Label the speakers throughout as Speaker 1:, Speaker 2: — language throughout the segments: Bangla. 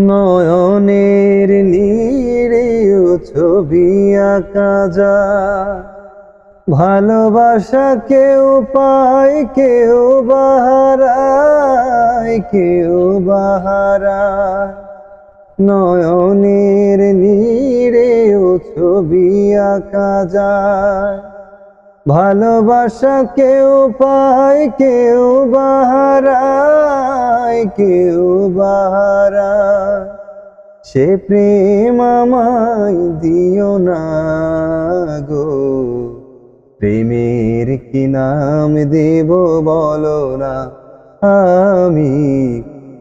Speaker 1: নয়নের নীড়েও ছবি আঁকা যায়, ভালোবাসা কেউ পায় কেউ বাহারায়, কেউ বাহারায়। নয়নের নীড়েও ছবি আঁকা যায়, ভালোবাসা কেউ পায় কেউ বাহারায়, কেউ বাহারায়। সে প্রেম আমায় দিও না গো, প্রেমের কি নাম দেব বলো না, আমি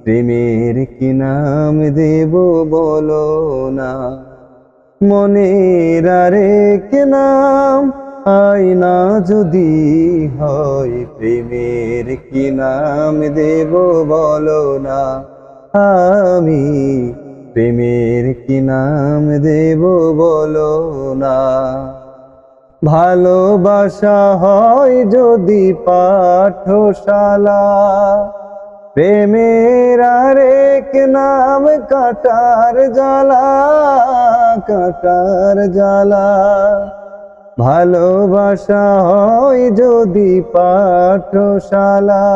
Speaker 1: প্রেমের কি নাম দেব বলো না। মনের আরেক নাম আয়না যদি হয়, প্রেমের কি নাম দেব বলো না, আমি প্রেমের কি নাম দেব বলো না। ভালোবাসা হয় যদি পাঠশালা, প্রেমের আরেক নাম কাটার জ্বালা, কাটার জ্বালা। ভালোবাসা হয় যদি পাঠশালা,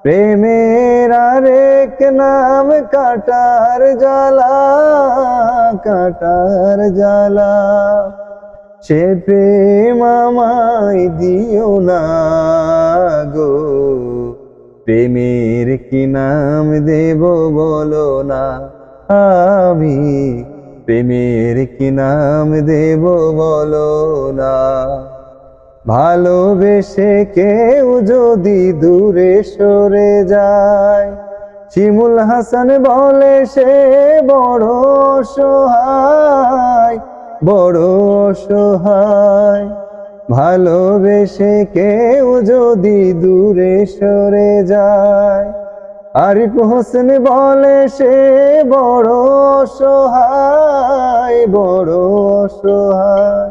Speaker 1: প্রেমের আরেক নাম কাটার জ্বালা, কাটার জ্বালা। সে প্রেম আমায় দিও না গো, প্রেমের কি নাম দেব বলো না, আমি প্রেমের কি নাম দেব বলো না। ভালোবেসে কেউ যদি দূরে সরে যায়, শিমুল হাসান বলে সে বড় অসহায়, বড় অসহায়। ভালোবেসে কেউ যদি দূরে সরে যায়, আরিফ হোসেন বলে সে বড় অসহায়, বড় অসহায়।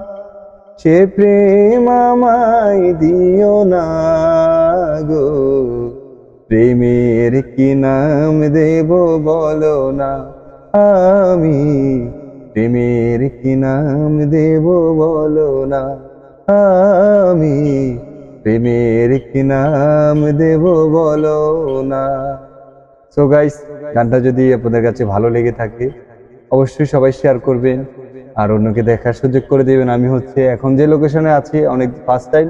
Speaker 1: সে প্রেম আমায় দিও না গো, প্রেমের কি নাম দেব বলো না, আমি প্রেমের কি নাম দেব বলো না, আমি প্রেমের কি নাম দেব বলো না। সো গাইস, গানটা যদি আপনাদের কাছে ভালো লেগে থাকে অবশ্যই সবাই শেয়ার করবেন আর অন্যকে দেখার সুযোগ করে দেবেন। আমি এখন যে লোকেশনে আছি, অনেক ফার্স্ট টাইম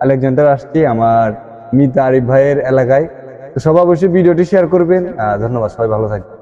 Speaker 1: আলেকজান্ডার আসছি আমার মিতা আরিফ ভাইয়ের এলাকায়। তো সবাই অবশ্যই ভিডিওটি শেয়ার করবেন। ধন্যবাদ, সবাই ভালো থাকবেন।